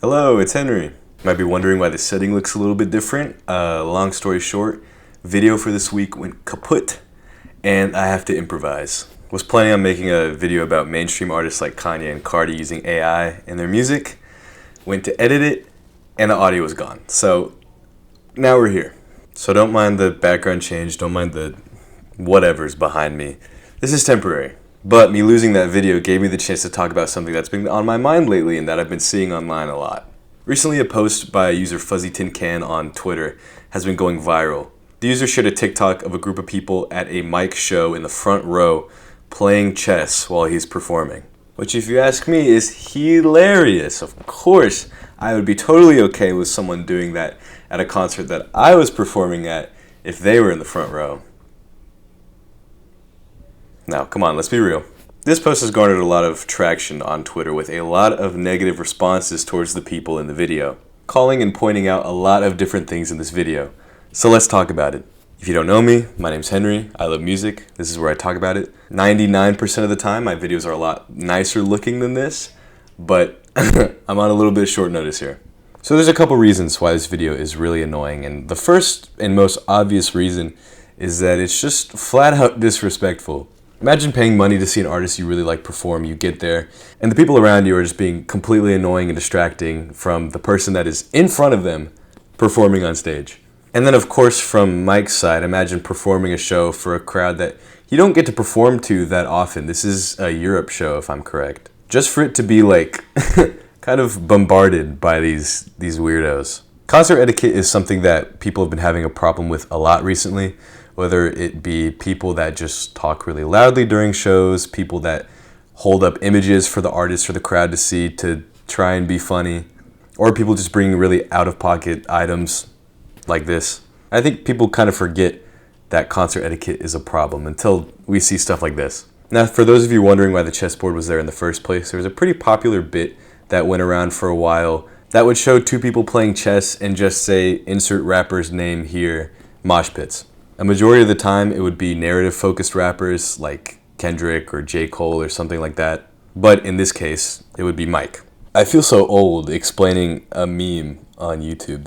Hello, it's Henry. You might be wondering why the setting looks a little bit different. Long story short, video for this week went kaput, and I have to improvise. Was planning on making a video about mainstream artists like Kanye and Cardi using AI in their music. Went to edit it, and the audio was gone. So now we're here. So don't mind the background change, don't mind the whatever's behind me. This is temporary. But me losing that video gave me the chance to talk about something that's been on my mind lately and that I've been seeing online a lot. Recently, a post by user Fuzzy Tin Can on Twitter has been going viral. The user shared a TikTok of a group of people at a Mike show in the front row playing chess while he's performing. Which, if you ask me, is hilarious. Of course, I would be totally okay with someone doing that at a concert that I was performing at if they were in the front row. Now, come on, let's be real. This post has garnered a lot of traction on Twitter with a lot of negative responses towards the people in the video, calling and pointing out a lot of different things in this video. So let's talk about it. If you don't know me, my name's Henry, I love music, this is where I talk about it. 99% of the time, my videos are a lot nicer looking than this, but I'm on a little bit of short notice here. So there's a couple reasons why this video is really annoying, and the first and most obvious reason is that it's just flat out disrespectful. Imagine paying money to see an artist you really like perform, you get there, and the people around you are just being completely annoying and distracting from the person that is in front of them performing on stage. And then of course from Mike's side, imagine performing a show for a crowd that you don't get to perform to that often. This is a Europe show if I'm correct. Just for it to be like kind of bombarded by these weirdos. Concert etiquette is something that people have been having a problem with a lot recently. Whether it be people that just talk really loudly during shows, people that hold up images for the artist or the crowd to see to try and be funny, or people just bringing really out-of-pocket items like this. I think people kind of forget that concert etiquette is a problem until we see stuff like this. Now, for those of you wondering why the chessboard was there in the first place, there was a pretty popular bit that went around for a while that would show two people playing chess and just say, insert rapper's name here, mosh pits. A majority of the time, it would be narrative-focused rappers like Kendrick or J. Cole or something like that. But in this case, it would be Mike. I feel so old explaining a meme on YouTube.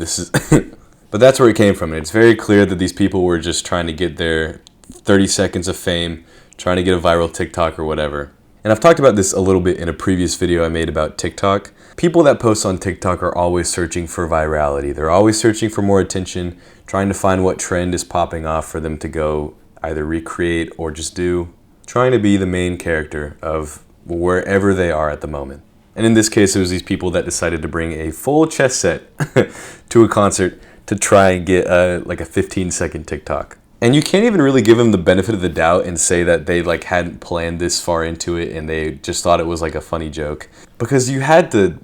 But that's where it came from. And it's very clear that these people were just trying to get their 30 seconds of fame, trying to get a viral TikTok or whatever. And I've talked about this a little bit in a previous video I made about TikTok. People that post on TikTok are always searching for virality. They're always searching for more attention, trying to find what trend is popping off for them to go either recreate or just do. Trying to be the main character of wherever they are at the moment. And in this case, it was these people that decided to bring a full chess set to a concert to try and get a 15-second TikTok. And you can't even really give them the benefit of the doubt and say that they hadn't planned this far into it and they just thought it was a funny joke. Because you had to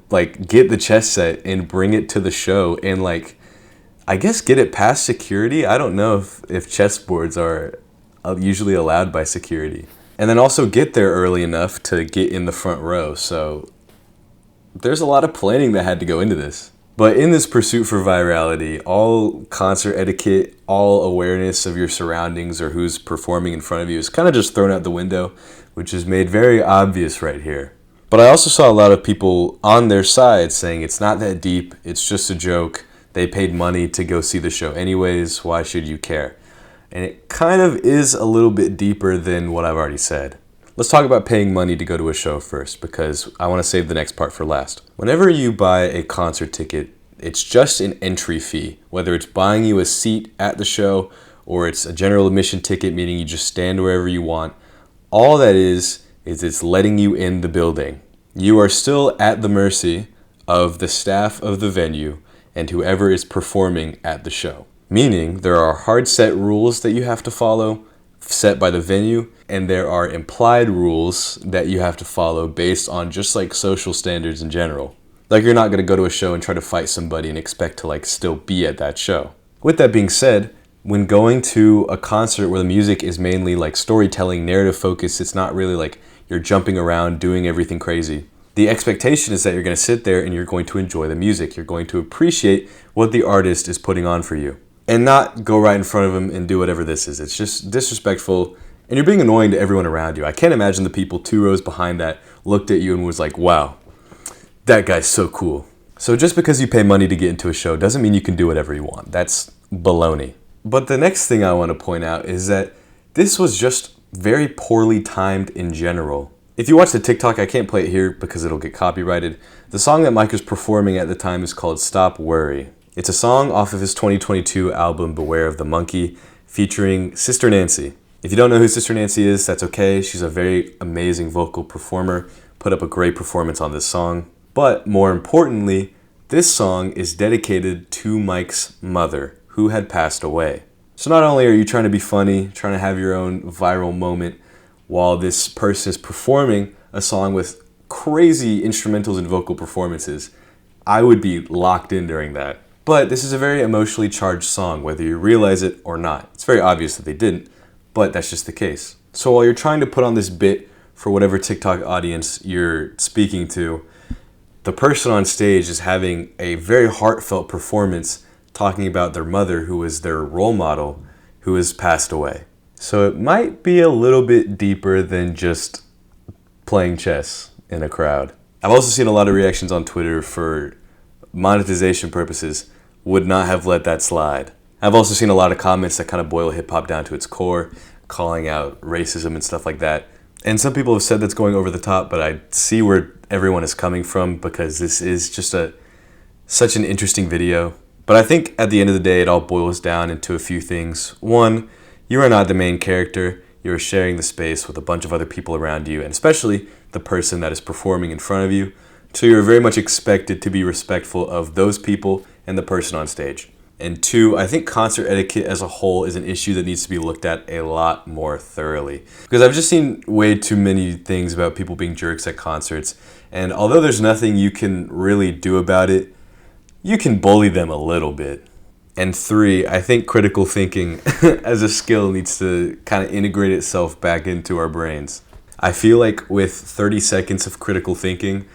get the chess set and bring it to the show and I guess get it past security. I don't know if chessboards are usually allowed by security. And then also get there early enough to get in the front row. So there's a lot of planning that had to go into this. But in this pursuit for virality, all concert etiquette, all awareness of your surroundings or who's performing in front of you is kind of just thrown out the window, which is made very obvious right here. But I also saw a lot of people on their side saying it's not that deep, it's just a joke, they paid money to go see the show anyways, why should you care? And it kind of is a little bit deeper than what I've already said. Let's talk about paying money to go to a show first, because I want to save the next part for last. Whenever you buy a concert ticket, it's just an entry fee, whether it's buying you a seat at the show or it's a general admission ticket, meaning you just stand wherever you want. All that is it's letting you in the building. You are still at the mercy of the staff of the venue and whoever is performing at the show. Meaning there are hard set rules that you have to follow, set by the venue, and there are implied rules that you have to follow based on just social standards in general. You're not going to go to a show and try to fight somebody and expect to still be at that show. With that being said, when going to a concert where the music is mainly storytelling, narrative focused, it's not really you're jumping around doing everything crazy. The expectation is that you're going to sit there and you're going to enjoy the music. You're going to appreciate what the artist is putting on for you. And not go right in front of them and do whatever this is. It's just disrespectful and you're being annoying to everyone around you. I can't imagine the people 2 rows behind that looked at you and was like, wow, that guy's so cool. So just because you pay money to get into a show doesn't mean you can do whatever you want. That's baloney. But the next thing I want to point out is that this was just very poorly timed in general. If you watch the TikTok, I can't play it here because it'll get copyrighted. The song that Mike was performing at the time is called Stop Worry. It's a song off of his 2022 album Beware of the Monkey, featuring Sister Nancy. If you don't know who Sister Nancy is, that's okay. She's a very amazing vocal performer, put up a great performance on this song. But more importantly, this song is dedicated to Mike's mother, who had passed away. So not only are you trying to be funny, trying to have your own viral moment while this person is performing a song with crazy instrumentals and vocal performances, I would be locked in during that. But this is a very emotionally charged song, whether you realize it or not. It's very obvious that they didn't, but that's just the case. So while you're trying to put on this bit for whatever TikTok audience you're speaking to, the person on stage is having a very heartfelt performance talking about their mother, who was their role model, who has passed away. So it might be a little bit deeper than just playing chess in a crowd. I've also seen a lot of reactions on Twitter for monetization purposes would not have let that slide. I've also seen a lot of comments that kind of boil hip-hop down to its core, calling out racism and stuff like that. And some people have said that's going over the top, but I see where everyone is coming from because this is just such an interesting video. But I think at the end of the day, it all boils down into a few things. One, you are not the main character. You are sharing the space with a bunch of other people around you, and especially the person that is performing in front of you. So you're very much expected to be respectful of those people and the person on stage. And two, I think concert etiquette as a whole is an issue that needs to be looked at a lot more thoroughly. Because I've just seen way too many things about people being jerks at concerts. And although there's nothing you can really do about it, you can bully them a little bit. And three, I think critical thinking as a skill needs to kind of integrate itself back into our brains. I feel like with 30 seconds of critical thinking,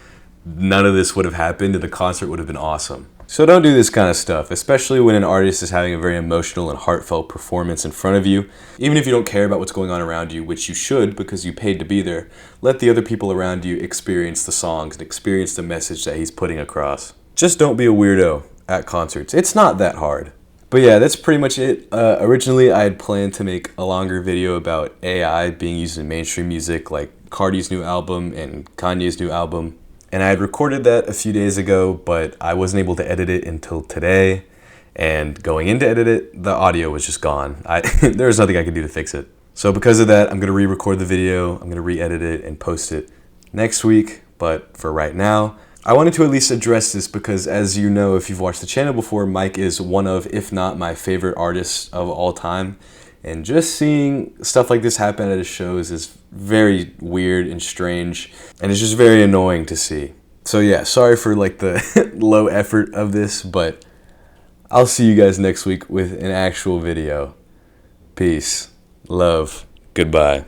none of this would have happened and the concert would have been awesome. So don't do this kind of stuff, especially when an artist is having a very emotional and heartfelt performance in front of you. Even if you don't care about what's going on around you, which you should because you paid to be there, let the other people around you experience the songs and experience the message that he's putting across. Just don't be a weirdo at concerts. It's not that hard. But yeah, that's pretty much it. Originally, I had planned to make a longer video about AI being used in mainstream music, like Cardi's new album and Kanye's new album. And I had recorded that a few days ago, but I wasn't able to edit it until today. And going in to edit it, the audio was just gone. There was nothing I could do to fix it. So because of that, I'm going to re-record the video. I'm going to re-edit it and post it next week. But for right now, I wanted to at least address this because, as you know, if you've watched the channel before, Mike is one of, if not my favorite artists of all time. And just seeing stuff like this happen at his shows is very weird and strange, and it's just very annoying to see. So yeah, sorry for like the low effort of this, but I'll see you guys next week with an actual video. Peace, love, goodbye.